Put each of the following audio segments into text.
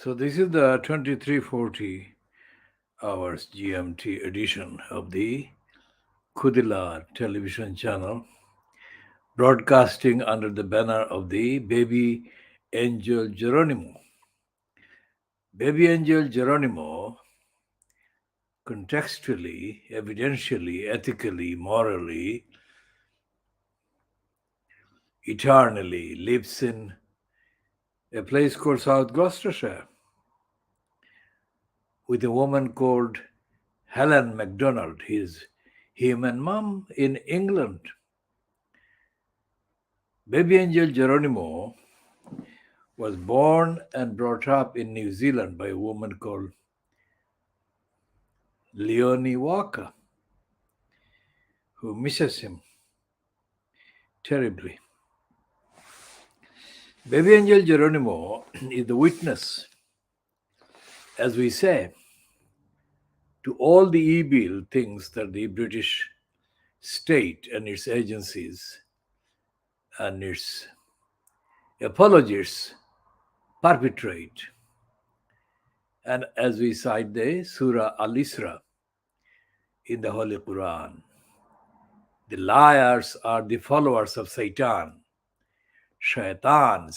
So this is the 2340 hours GMT edition of the Khoodeelaar television channel, broadcasting under the banner of the Baby Angel Geronimo. Baby Angel Geronimo, contextually, evidentially, ethically, morally, eternally lives in a place called South Gloucestershire with a woman called Helen MacDonald, him and mom in England. Baby Angel Geronimo was born and brought up in New Zealand by a woman called Leonie Walker, who misses him terribly. Baby Angel Geronimo is the witness, as we say, to all the evil things that the British state and its agencies and its apologists perpetrate. And as we cite the Surah Al-Isra in the Holy Quran, the liars are the followers of Satan, Satan.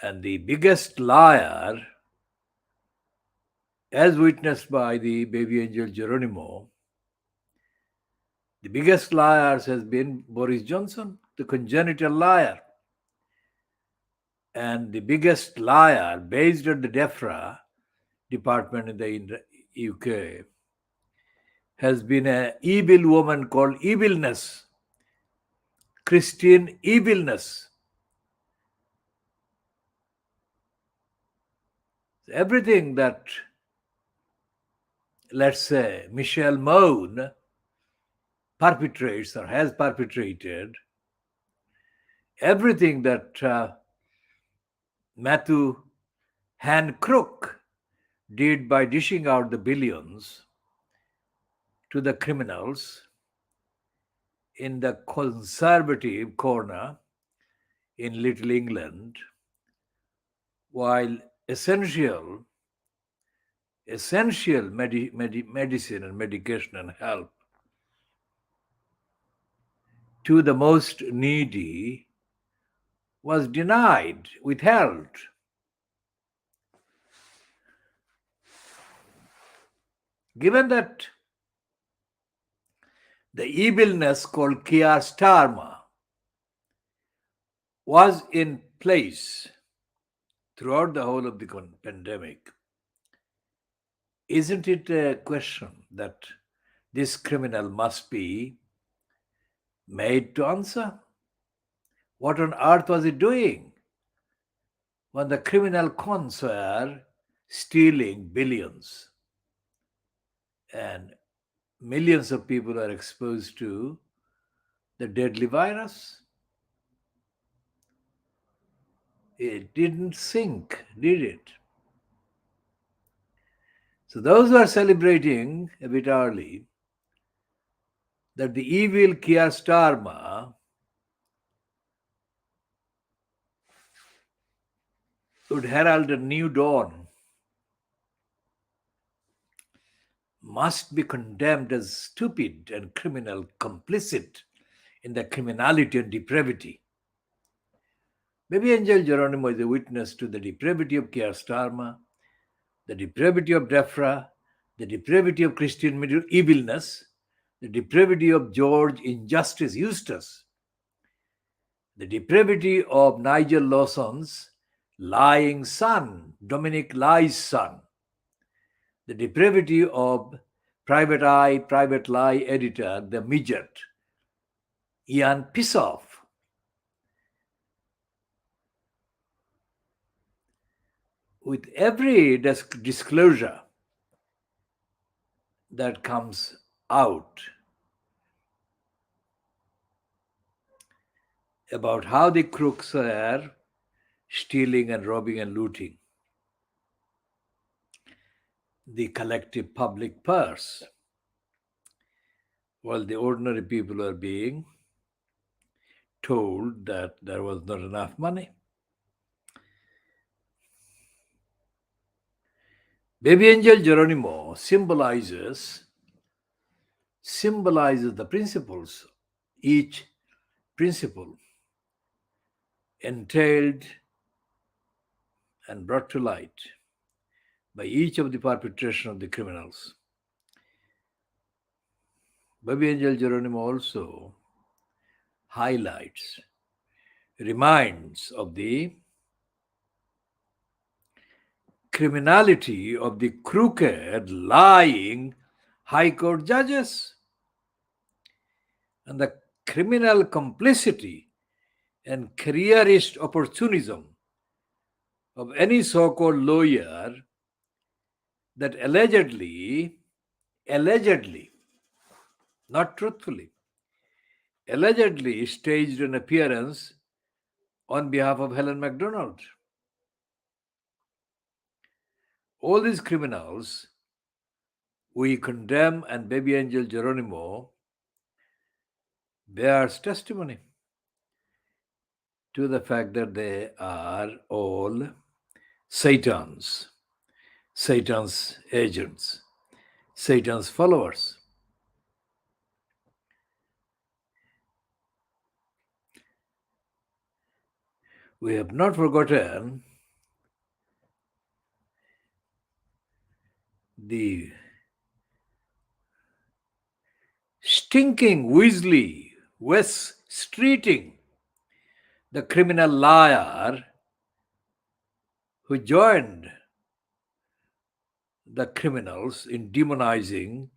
And the biggest liar, as witnessed by the baby angel Geronimo, the biggest liars has been Boris Johnson, the congenital liar. And the biggest liar, based at the DEFRA department in the UK, has been an evil woman called Evilness, Christian Evilness. Everything that, let's say, Michelle Mon perpetrates or has perpetrated, everything that Matthew Crook did by dishing out the billions to the criminals in the conservative corner in Little England, while essential medicine and medication and help to the most needy was denied, withheld. Given that the evilness called Keir Starmer was in place throughout the whole of the pandemic, isn't it a question that this criminal must be made to answer? What on earth was he doing when the criminal cons were stealing billions and millions of people are exposed to the deadly virus? It didn't sink, did it? So those who are celebrating a bit early that the evil Keir Starmer would herald a new dawn must be condemned as stupid and criminal, complicit in the criminality and depravity. Baby Angel Geronimo is a witness to the depravity of Keir Starmer, the depravity of DEFRA, the depravity of Christian evilness, the depravity of George Injustice Eustace, the depravity of Nigel Lawson's lying son, Dominic Lie's son, the depravity of Private Eye, Private Lie editor, the midget, Ian Pissoff. With every disclosure that comes out about how the crooks are stealing and robbing and looting the collective public purse, while the ordinary people are being told that there was not enough money. Baby angel Geronimo symbolizes the principles, each principle entailed and brought to light by each of the perpetration of the criminals. Baby angel Geronimo also highlights, reminds of the criminality of the crooked, lying high court judges and the criminal complicity and careerist opportunism of any so called lawyer that allegedly, not truthfully, allegedly staged an appearance on behalf of Helen MacDonald. All these criminals we condemn, and baby angel Geronimo bears testimony to the fact that they are all Satan's, Satan's agents, Satan's followers. We have not forgotten the stinking Weasley, West Streeting, the criminal liar who joined the criminals in demonizing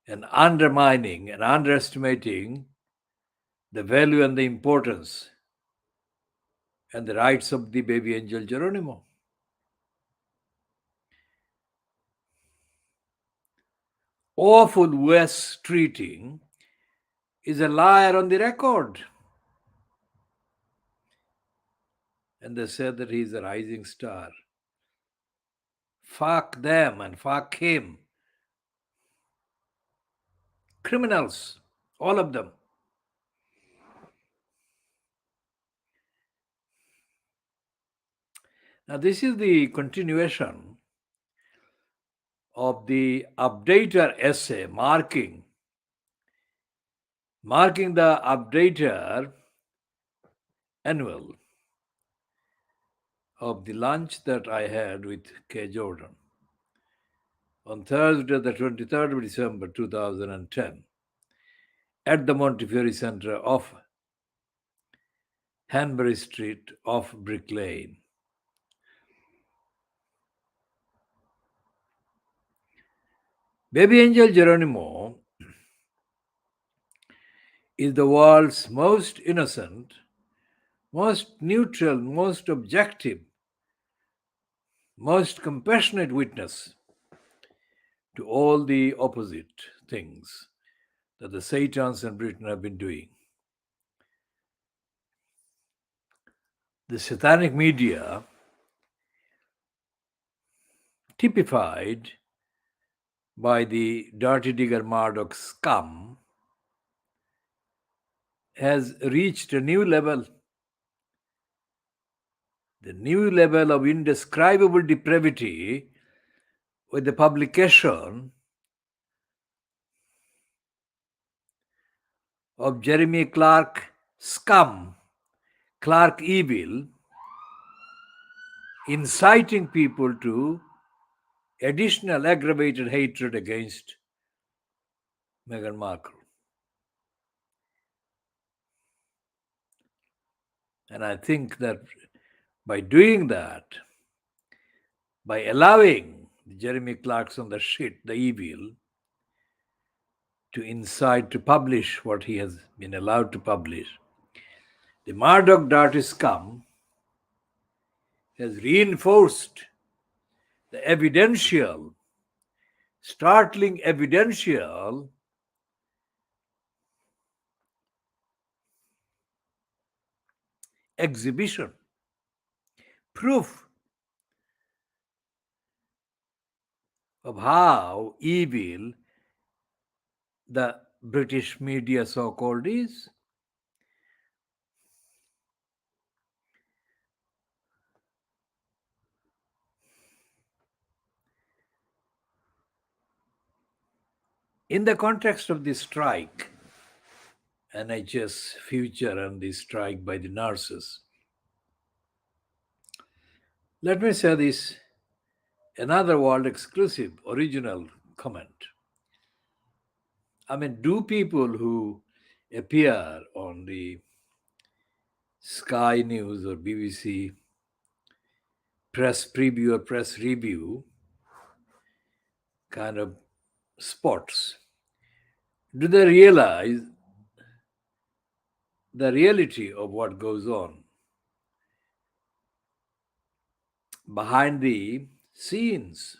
and undermining and underestimating the value and the importance and the rights of the baby angel Geronimo. Awful West Streeting is a liar on the record. And they said that he's a rising star. Fuck them and fuck him. Criminals, all of them. Now, this is the continuation of the updater essay marking the updater annual of the lunch that I had with K. Jordan on Thursday, the 23rd of December 2010, at the Montefiore Center off Hanbury Street off Brick Lane. Baby angel Geronimo is the world's most innocent, most neutral, most objective, most compassionate witness to all the opposite things that the Satans and Britain have been doing. The satanic media, typified by the dirty digger Murdoch scum, has reached a new level, the new level of indescribable depravity with the publication of Jeremy Clark scum, Clark evil, inciting people to additional aggravated hatred against Meghan Markle. And I think that by doing that, by allowing Jeremy Clarkson, the shit, the evil, to incite, to publish what he has been allowed to publish, the Murdoch dirty scum has reinforced the evidential, startling evidential exhibition, proof of how evil the British media so called is. In the context of the strike, NHS future and the strike by the nurses, let me say this another world exclusive original comment. I mean, do people who appear on the Sky News or BBC press preview or press review kind of spots, do they realize the reality of what goes on behind the scenes?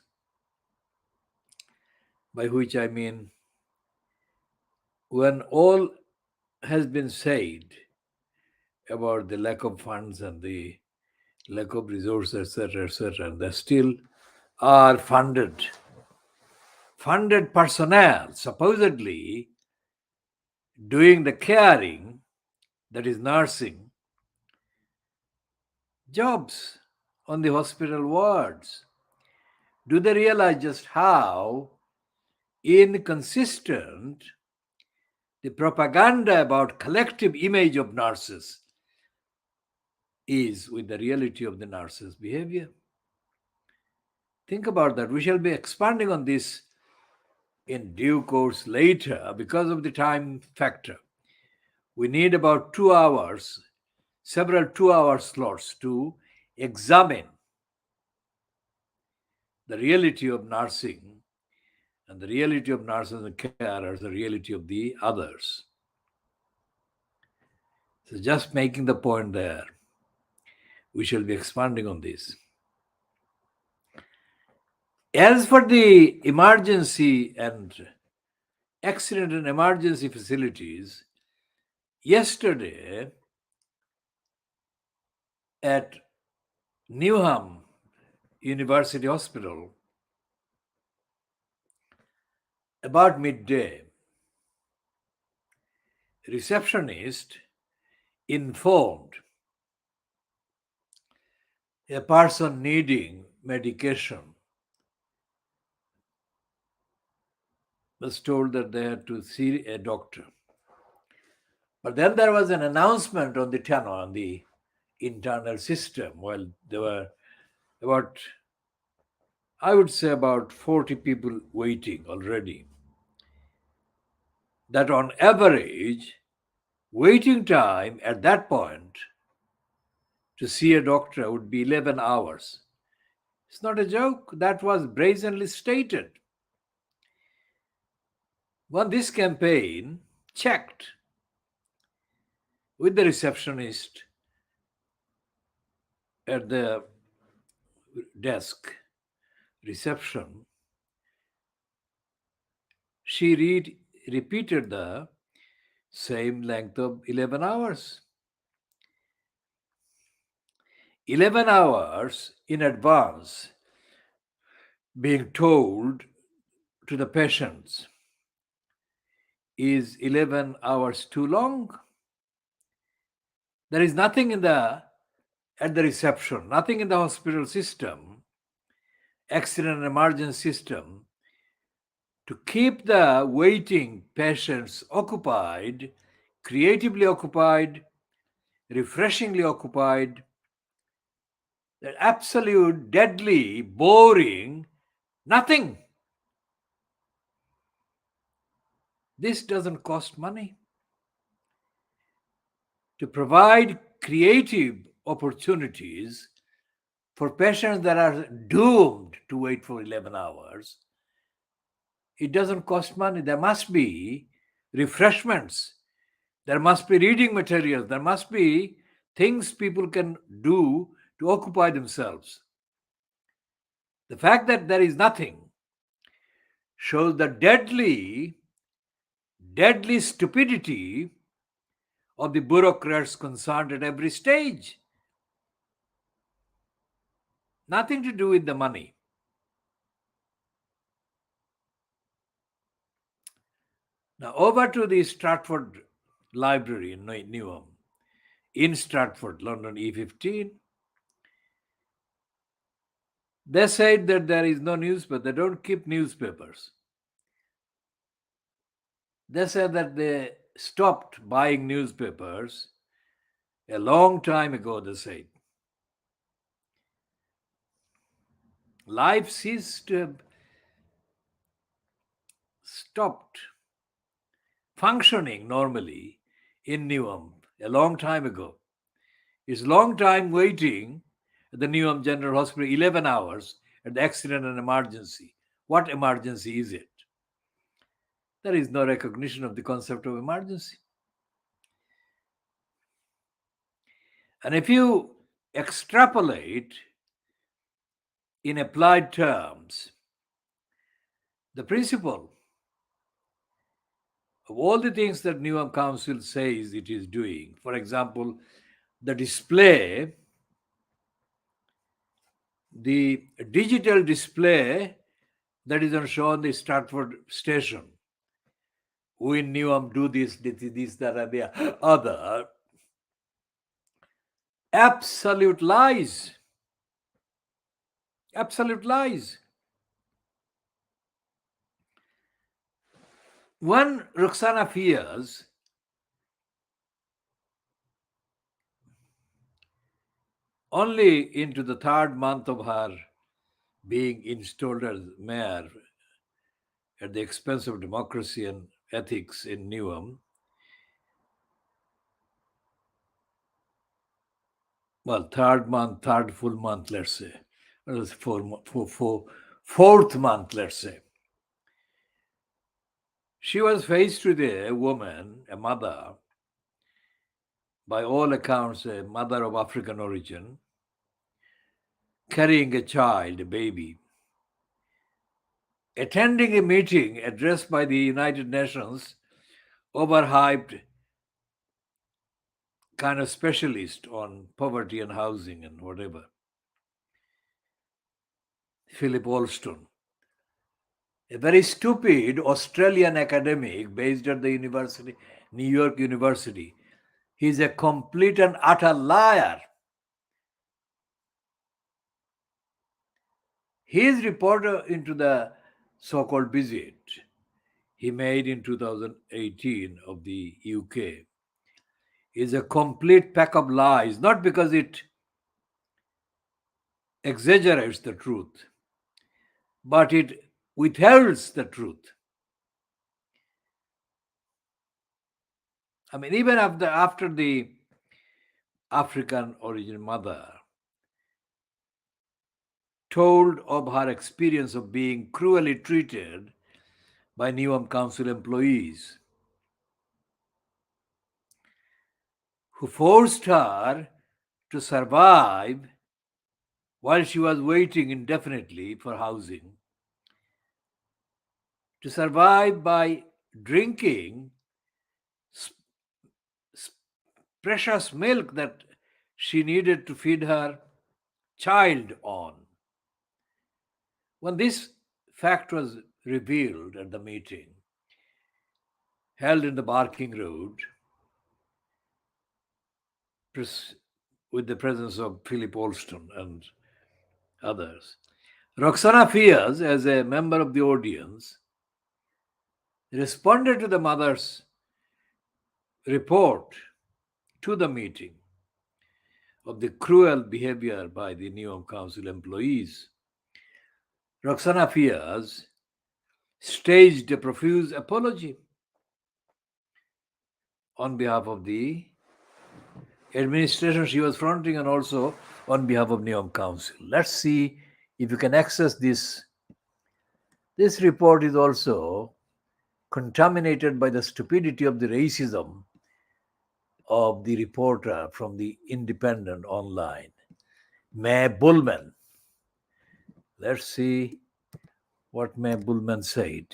By which I mean, when all has been said about the lack of funds and the lack of resources, etc., and they still are funded personnel supposedly doing the caring, that is nursing jobs on the hospital wards. Do they realize just how inconsistent the propaganda about collective image of nurses is with the reality of the nurses' behavior? Think about that. We shall be expanding on this in due course later because of the time factor. We need about 2 hours, several 2 hour slots to examine the reality of nursing and the reality of nurses and carers, the reality of the others. So, just making the point there, we shall be expanding on this. As for the emergency and accident and emergency facilities, yesterday at Newham University Hospital, about midday, receptionist informed a person needing medication was told that they had to see a doctor. But then there was an announcement on the channel, on the internal system, while there were about, I would say, about 40 people waiting already, that on average, waiting time at that point to see a doctor would be 11 hours. It's not a joke. That was brazenly stated. When this campaign checked with the receptionist at the desk reception, she repeated the same length of 11 hours. 11 hours in advance being told to the patients. Is 11 hours too long? There is nothing at the reception, nothing in the hospital system, accident and emergency system, to keep the waiting patients occupied, creatively occupied, refreshingly occupied. That absolute, deadly, boring, nothing. This doesn't cost money. To provide creative opportunities for patients that are doomed to wait for 11 hours, it doesn't cost money. There must be refreshments. There must be reading materials. There must be things people can do to occupy themselves. The fact that there is nothing shows the deadly stupidity of the bureaucrats concerned at every stage. Nothing to do with the money. Now, over to the Stratford Library in Newham, in Stratford, London E15. They said that there is no newspaper. They don't keep newspapers. They said that they stopped buying newspapers a long time ago, they said. Life ceased to have stopped functioning normally in Newham a long time ago. It's long time waiting at the Newham General Hospital, 11 hours at the accident and emergency. What emergency is it? There is no recognition of the concept of emergency. And if you extrapolate in applied terms, the principle of all the things that Newham Council says it is doing, for example, the display, the digital display that is on show on the Stratford station. We in Newham do this, that, and the other. Absolute lies. Absolute lies. When Roxana fears only into the third month of her being installed as mayor at the expense of democracy and ethics in Newham, well, third full month, let's say, or fourth month, let's say, she was faced with a woman, a mother, by all accounts, a mother of African origin, carrying a child, a baby, attending a meeting addressed by the United Nations, overhyped kind of specialist on poverty and housing and whatever, Philip Alston, a very stupid Australian academic based at the university, New York University. He's a complete and utter liar. His report into the so-called visit he made in 2018 of the UK is a complete pack of lies, not because it exaggerates the truth, but it withholds the truth. I mean, even after the African origin mother told of her experience of being cruelly treated by Newham Council employees who forced her to survive while she was waiting indefinitely for housing, to survive by drinking s- s- precious milk that she needed to feed her child on. When this fact was revealed at the meeting held in the Barking Road with the presence of Philip Alston and others, Roxana Fias, as a member of the audience, responded to the mother's report to the meeting of the cruel behavior by the Newham Council employees. Roxana Fias staged a profuse apology on behalf of the administration she was fronting and also on behalf of Newham Council. Let's see if you can access this. This report is also contaminated by the stupidity of the racism of the reporter from the Independent Online, May Bullman. Let's see what May Bullman said.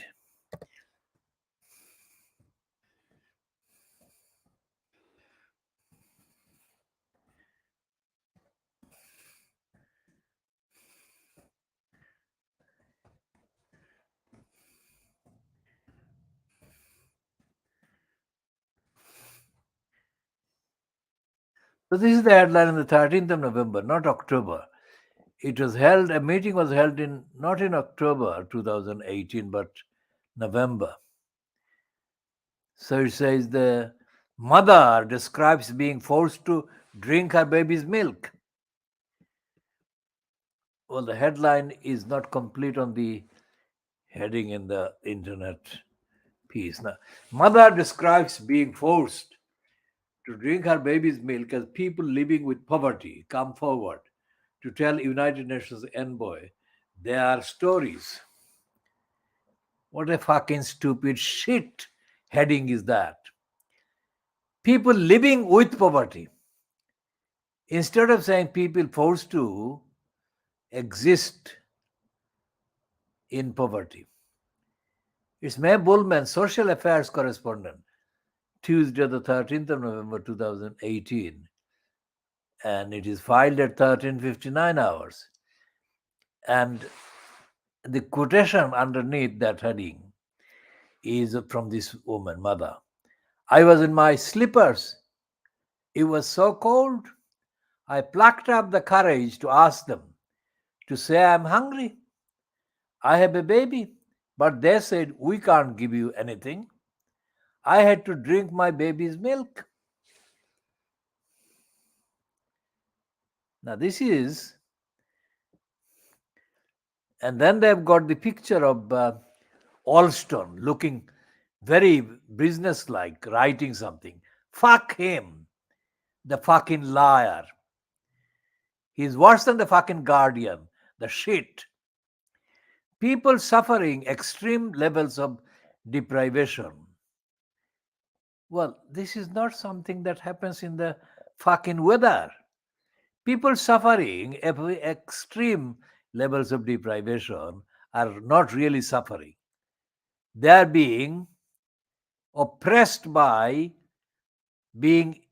So this is the headline on the 13th of November, not October. It was held, a meeting was held in, not in October 2018, but November. So it says the mother describes being forced to drink her baby's milk. Well, the headline is not complete on the heading in the internet piece. Now, mother describes being forced to drink her baby's milk as people living with poverty come forward to tell United Nations envoy their stories. What a fucking stupid shit heading is that? People living with poverty. Instead of saying people forced to exist in poverty. It's May Bullman, social affairs correspondent, Tuesday, the 13th of November 2018, and it is filed at 13:59 hours. And the quotation underneath that heading is from this woman, mother. I was in my slippers. It was so cold. I plucked up the courage to ask them to say I'm hungry. I have a baby, but they said we can't give you anything. I had to drink my baby's milk. Now, this is, and then they've got the picture of Alston looking very businesslike, writing something. Fuck him, the fucking liar. He's worse than the fucking Guardian, the shit. People suffering extreme levels of deprivation. Well, this is not something that happens in the fucking weather. People suffering extreme levels of deprivation are not really suffering. They are being oppressed by being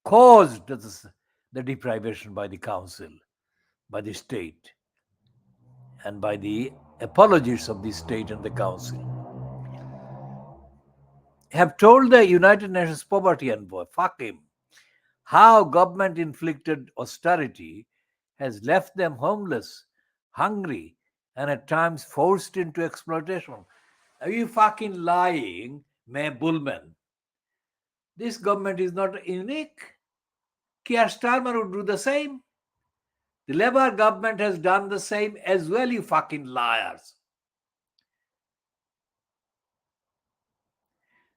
caused the deprivation by the council, by the state, and by the apologies of the state and the council. Have told the United Nations poverty envoy, fuck him, how government inflicted austerity has left them homeless, hungry, and at times forced into exploitation. Are you fucking lying, May Bullman? This government is not unique. Keir Starmer would do the same. The Labour government has done the same as well, you fucking liars.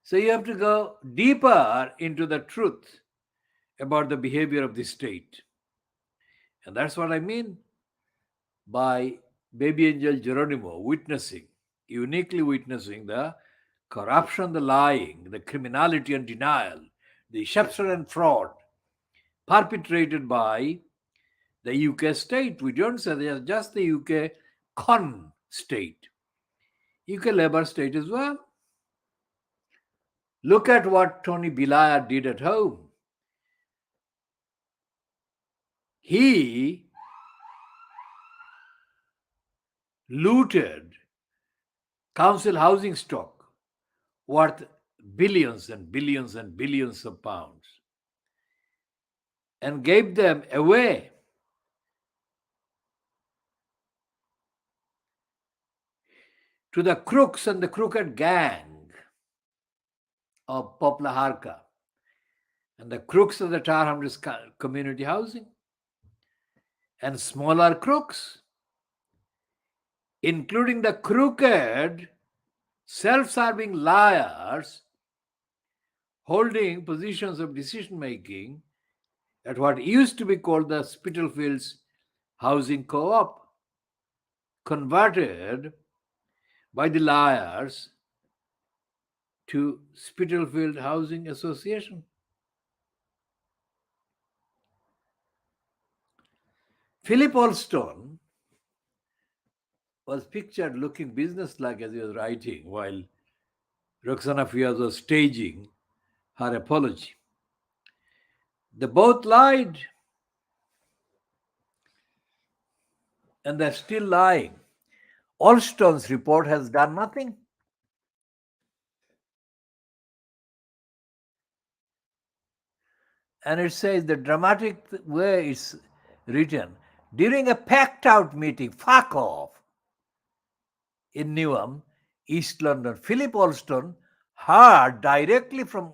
So you have to go deeper into the truth about the behavior of the state. And that's what I mean by baby angel Geronimo witnessing, uniquely witnessing the corruption, the lying, the criminality and denial, the deception and fraud perpetrated by the UK state. We don't say they are just the UK con state, UK Labour state as well. Look at what Tony Blair did at home. He looted council housing stock worth billions and billions and billions of pounds and gave them away to the crooks and the crooked gang of Poplar Harka and the crooks of the Tar Hamlets community housing and smaller crooks, including the crooked, self-serving liars holding positions of decision making at what used to be called the Spitalfields Housing Co-op, converted by the liars to Spitalfield Housing Association. Philip Alston was pictured looking businesslike as he was writing while Roxana Fiaz was staging her apology. They both lied, and they're still lying. Alston's report has done nothing. And it says the dramatic way it's written during a packed out meeting, fuck off, in Newham, East London. Philip Alston heard directly from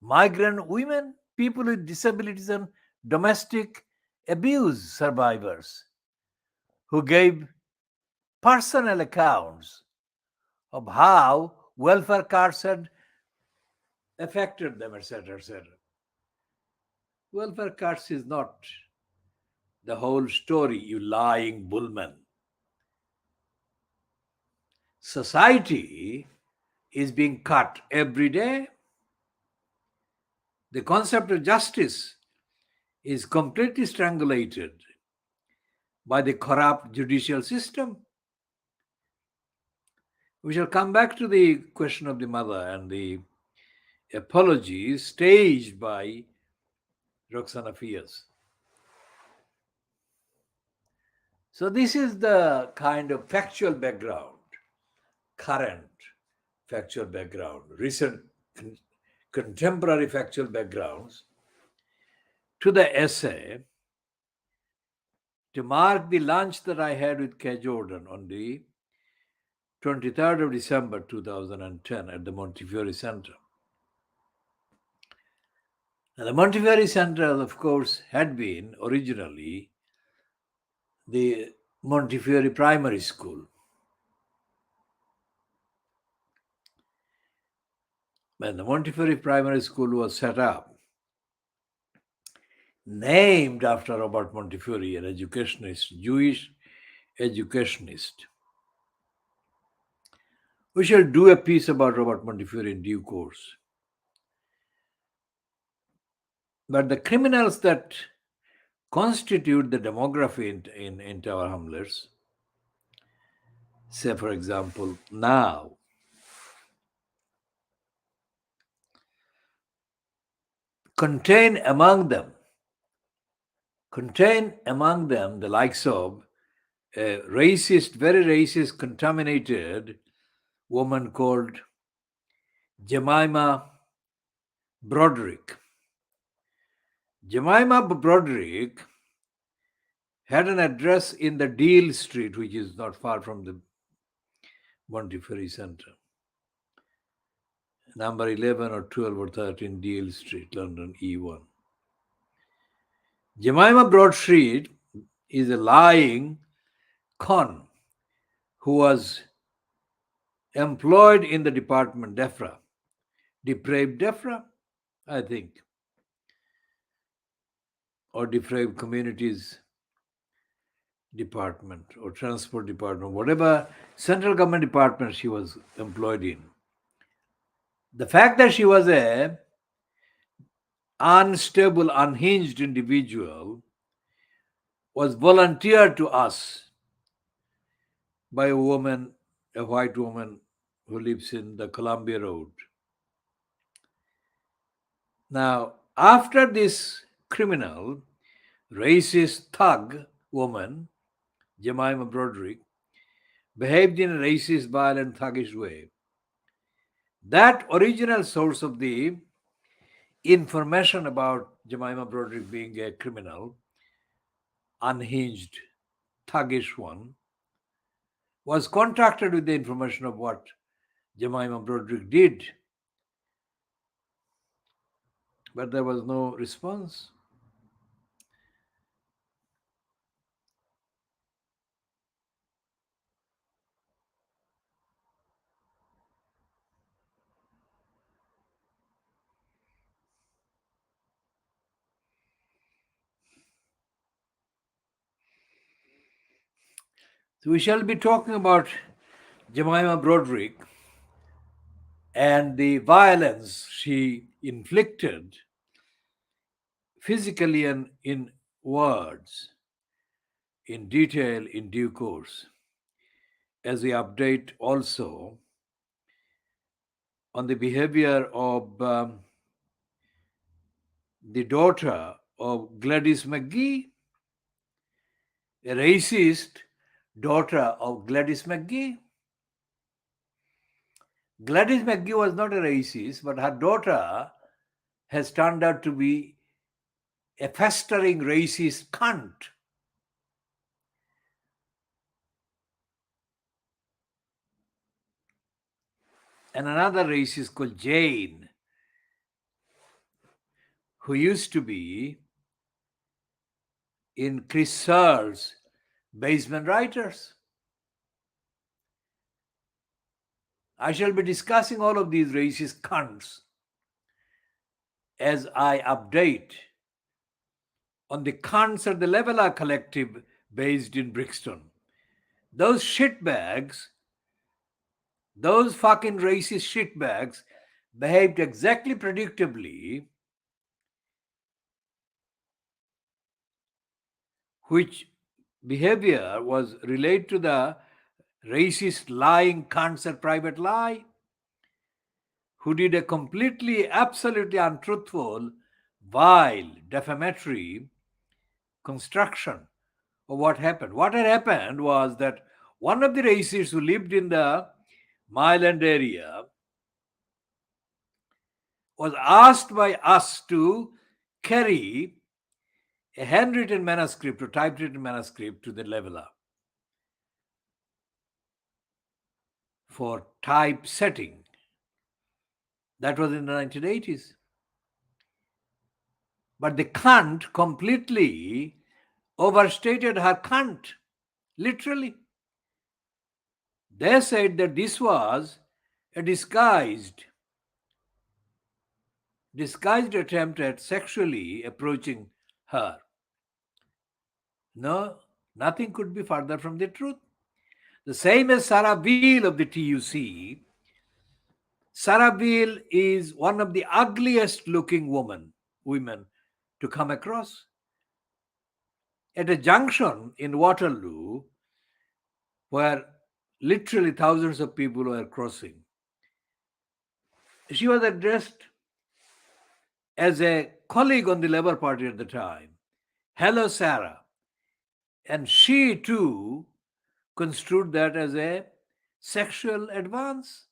migrant women, people with disabilities, and domestic abuse survivors who gave personal accounts of how welfare cards had affected them, etc., etc. Welfare cards is not the whole story, you lying bullman. Society is being cut every day. The concept of justice is completely strangulated by the corrupt judicial system. We shall come back to the question of the mother and the apology staged by Roxana Fias. So, this is the kind of factual background, current factual background, recent contemporary factual backgrounds to the essay to mark the lunch that I had with Kay Jordan on the 23rd of December 2010 at the Montefiore Center. And the Montefiore Center, of course, had been originally the Montefiore Primary School. When the Montefiore Primary School was set up, named after Robert Montefiore, an educationist, Jewish educationist. We shall do a piece about Robert Montefiore in due course. But the criminals that constitute the demography in Tower Hamlets, say, for example, now, contain among them the likes of a racist, very racist, contaminated woman called Jemima Broderick. Jemima Broderick had an address in the Deal Street, which is not far from the Montefiore Center. Number 11 or 12 or 13 Deal Street, London, E1. Jemima Broderick is a lying con who was employed in the department DEFRA, depraved DEFRA, I think, or depraved communities department or transport department, whatever central government department she was employed in. The fact that she was a unstable, unhinged individual was volunteered to us by a woman, a white woman who lives in the Columbia Road. Now, after this criminal, racist thug woman, Jemima Broderick, behaved in a racist, violent, thuggish way, that original source of the information about Jemima Broderick being a criminal, unhinged, thuggish one, was contracted with the information of what Jemima Broderick did. But there was no response. So we shall be talking about Jemima Broderick and the violence she inflicted physically and in words in detail in due course, as we update also on the behavior of the daughter of Gladys McGee, a racist daughter of Gladys McGee. Gladys McGee was not a racist, but her daughter has turned out to be a festering racist cunt. and another racist called Jane, who used to be in Chris Searle's Basement Writers. I shall be discussing all of these racist cunts as I update on the cunts at the Leveler Collective based in Brixton. Those shitbags, those fucking racist shitbags behaved exactly predictably, which behavior was related to the racist lying cunts at Private Lie, who did a completely, absolutely untruthful, vile, defamatory construction of what happened. What had happened was that one of the racists who lived in the Myland area was asked by us to carry a handwritten manuscript or typewritten manuscript to the leveler for typesetting. That was in the 1980s. But the cunt completely overstated her cunt, literally. They said that this was a disguised attempt at sexually approaching her. No, nothing could be further from the truth. The same as Sarah Beale of the TUC. Sarah Beale is one of the ugliest looking women to come across. At a junction in Waterloo, where literally thousands of people were crossing, she was addressed as a colleague on the Labour Party at the time. Hello, Sarah. And she too construed that as a sexual advance.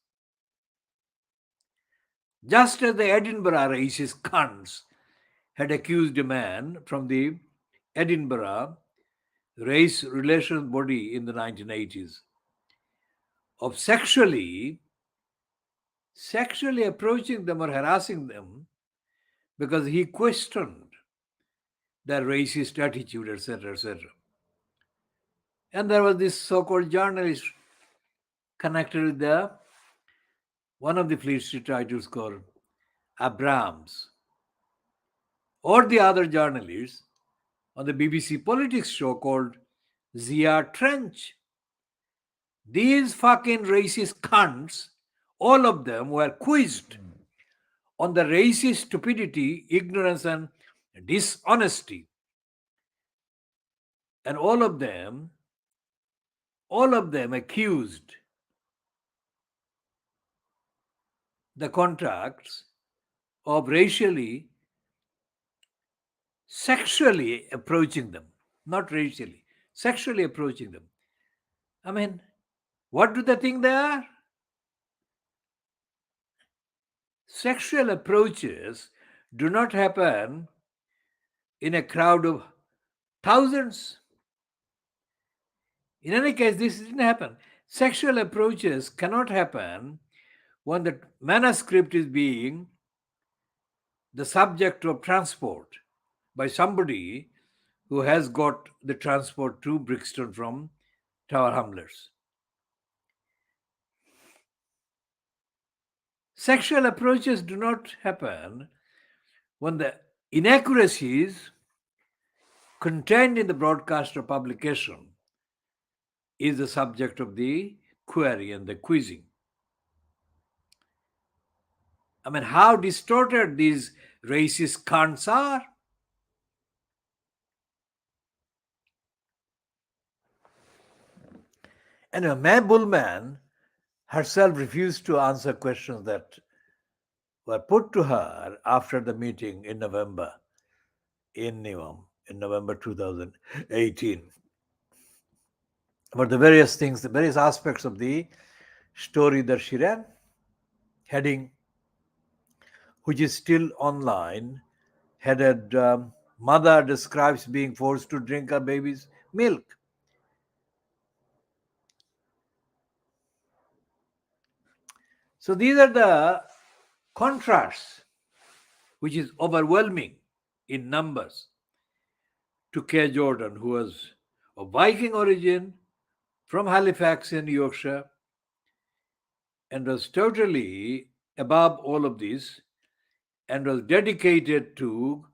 Just as the Edinburgh racist cunts had accused a man from the Edinburgh race relations body in the 1980s of sexually approaching them or harassing them because he questioned their racist attitude, etc., etc. And there was this so-called journalist connected with one of the Fleet Street writers called Abrams, or the other journalists on the BBC Politics show called Zia Trench. These fucking racist cunts, all of them were quizzed on the racist stupidity, ignorance, and dishonesty. And all of them accused the contracts of sexually approaching them, not racially, sexually approaching them. I mean, what do they think they are? Sexual approaches do not happen in a crowd of thousands. In any case, this didn't happen. Sexual approaches cannot happen when the manuscript is being the subject of transport by somebody who has got the transport to Brixton from Tower Hamlets. Sexual approaches do not happen when the inaccuracies contained in the broadcast or publication is the subject of the query and the quizzing. I mean, how distorted these racist cunts are. And Mae Bullman herself refused to answer questions that were put to her after the meeting in November, in November 2018. About the various things, the various aspects of the story that she ran, heading, which is still online, headed Mother describes being forced to drink her baby's milk. So these are the contrasts, which is overwhelming in numbers, to K. Jordan, who was of Viking origin from Halifax in Yorkshire and was totally above all of this and was dedicated to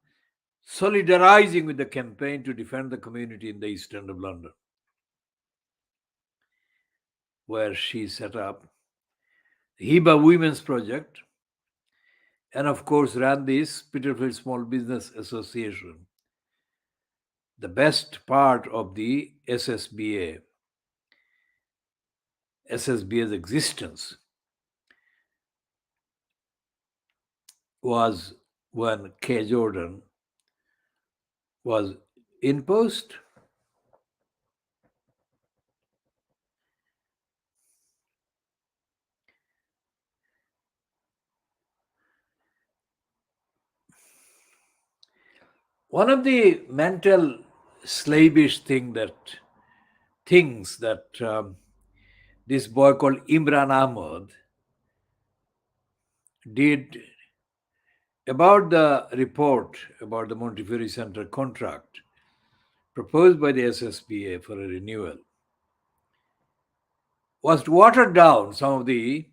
solidarizing with the campaign to defend the community in the east end of London, where she set up the Hiba Women's Project and, of course, ran this Peterfield Small Business Association, the best part of the SSBA. SSBA's existence was when K. Jordan was in post. One of the mental slavish things that this boy called Imran Ahmad did about the report about the Montefiore Center contract proposed by the SSBA for a renewal was to water down some of the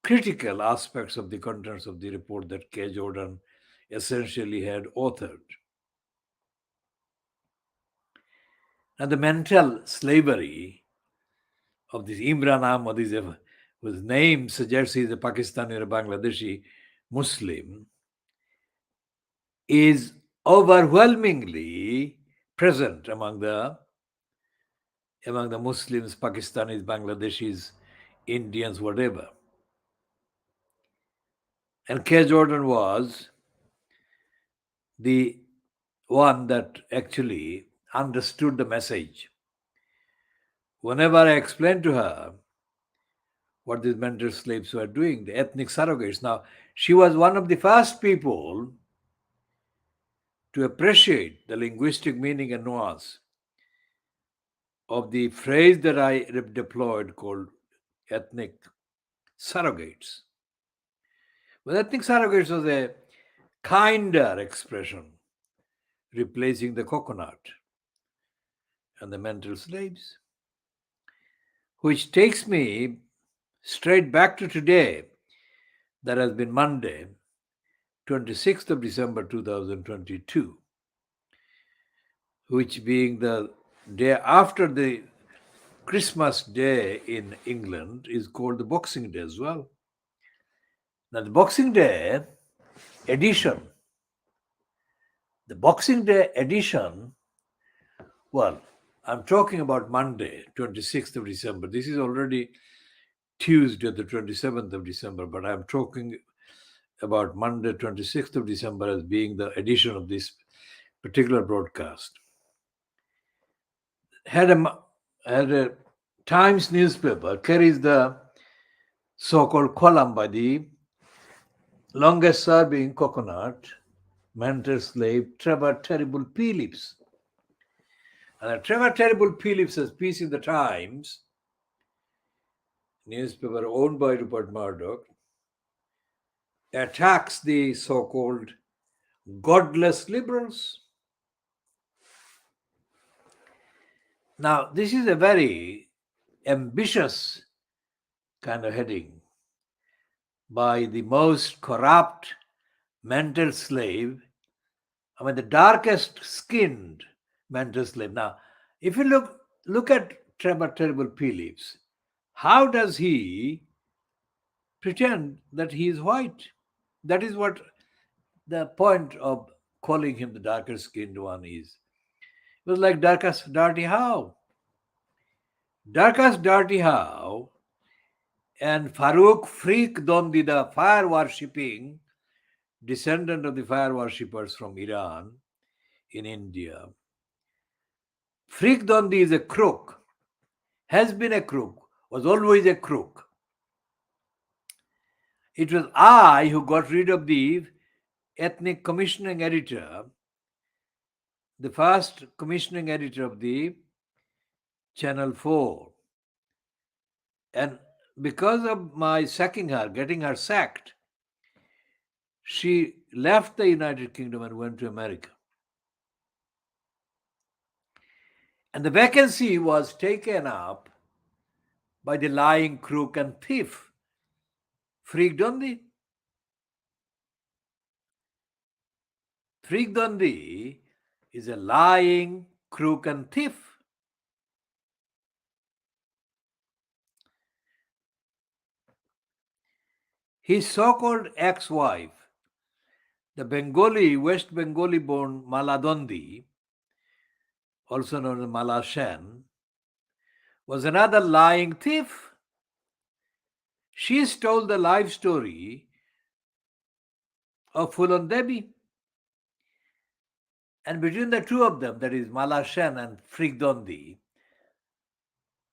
critical aspects of the contents of the report that K. Jordan essentially had authored. And the mental slavery of this Imran Ahmad, whose name suggests he's a Pakistani or a Bangladeshi Muslim, is overwhelmingly present among the Muslims, Pakistanis, Bangladeshis, Indians, whatever. And K. Jordan was the one that actually understood the message. Whenever I explained to her what these mental slaves were doing, the ethnic surrogates. Now, she was one of the first people to appreciate the linguistic meaning and nuance of the phrase that I deployed called ethnic surrogates. Well, ethnic surrogates was a kinder expression, replacing the coconut and the mental slaves, which takes me straight back to today. That has been Monday, 26th of December 2022, which being the day after the Christmas Day in England is called the Boxing Day as well. Now, the Boxing Day edition, well, I'm talking about Monday, 26th of December. This is already Tuesday, the 27th of December, but I'm talking about Monday, 26th of December as being the edition of this particular broadcast. Had a Times newspaper carries the so-called column by the longest-serving coconut mental slave Trevor Terrible Phillips. And Trevor Terrible Phillips's piece in the Times, newspaper owned by Rupert Murdoch, attacks the so-called godless liberals. Now, this is a very ambitious kind of heading by the most corrupt mental slave, the darkest skinned mental slave. Now, if you look at Trevor Terrible Phillips, how does he pretend that he is white? That is what the point of calling him the darker skinned one is. It was like Darkest Dirty How. Darkest Dirty How and Farooq Freak Dondi, the fire worshipping descendant of the fire worshippers from Iran in India. Freak Dondi is a crook, has been a crook, was always a crook. It was I who got rid of the ethnic commissioning editor, the first commissioning editor of the Channel 4. And because of my sacking her, getting her sacked, she left the United Kingdom and went to America. And the vacancy was taken up by the lying crook and thief, Freak Dundee. Freak Dundee is a lying crook and thief. His so called ex wife, the Bengali, West Bengali born Maladondi, also known as Mala Sen, was another lying thief. She told the life story of Fulon Devi. And between the two of them, that is Mala Sen and Freak Dondi,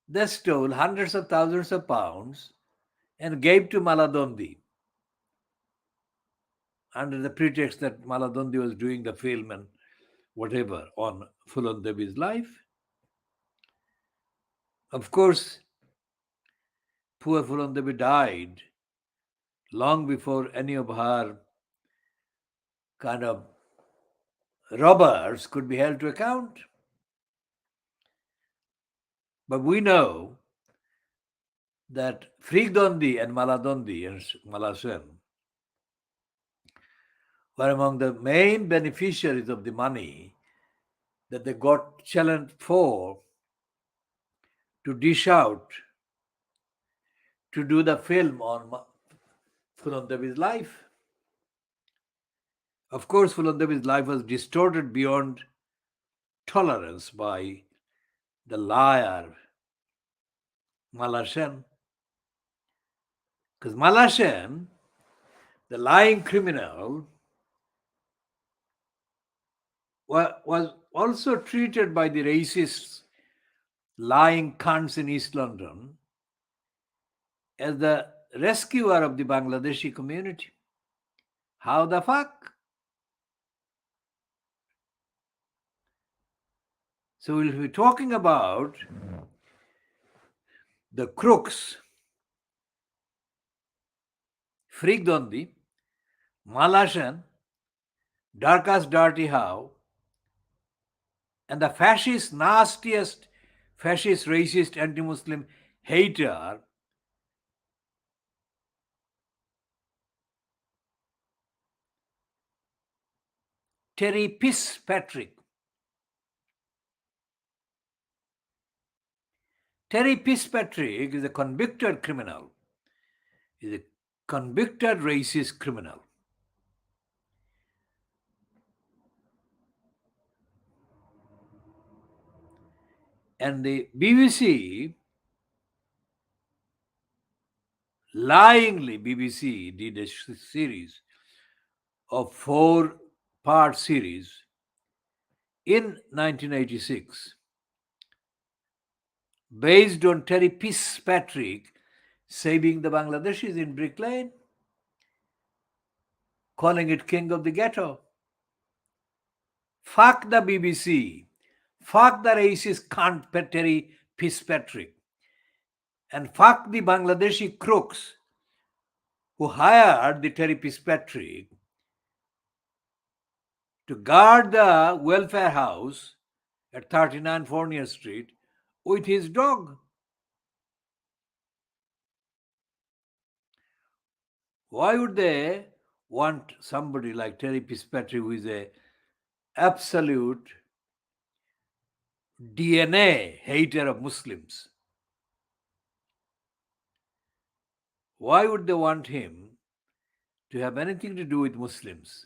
they stole hundreds of thousands of pounds and gave to Maladondi under the pretext that Maladondi was doing the film and whatever on Fulon Devi's life. Of course, poor Fulon Devi died long before any of her kind of robbers could be held to account. But we know that Freak Dondi and Maladondi and Malasen were among the main beneficiaries of the money that they got challenged for to dish out to do the film on Fulon Devi's life. Of course, Fulon Devi's life was distorted beyond tolerance by the liar Malasen. Because Malasen, the lying criminal, was also treated by the racist lying cunts in East London as the rescuer of the Bangladeshi community. How the fuck? So we'll be talking about the crooks, Freak Dondi, Malashan, Darkas Dirty How, and the fascist, nastiest, fascist, racist, anti-Muslim hater, Terry Fitzpatrick. Terry Fitzpatrick is a convicted criminal. He's a convicted racist criminal. And the BBC, lyingly, BBC did a series of 4-part series in 1986 based on Terry Fitzpatrick saving the Bangladeshis in Brick Lane, calling it King of the Ghetto. Fuck the BBC. Fuck the racist cunt Terry Fitzpatrick. And fuck the Bangladeshi crooks who hired the Terry Fitzpatrick to guard the welfare house at 39 Fournier Street with his dog. Why would they want somebody like Terry Fitzpatrick, who is a absolute DNA hater of Muslims? Why would they want him to have anything to do with Muslims?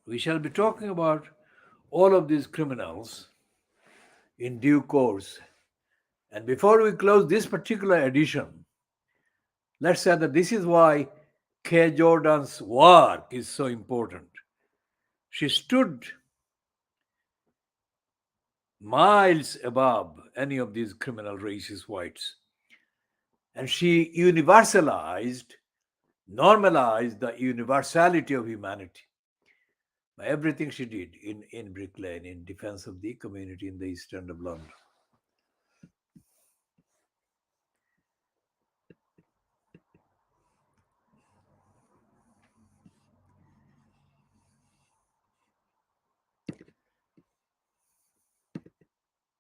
We shall be talking about all of these criminals in due course. And before we close this particular edition, let's say that this is why K. Jordan's work is so important. She stood miles above any of these criminal racist whites. And she universalized, normalized the universality of humanity by everything she did in Brick Lane in defense of the community in the East End of London.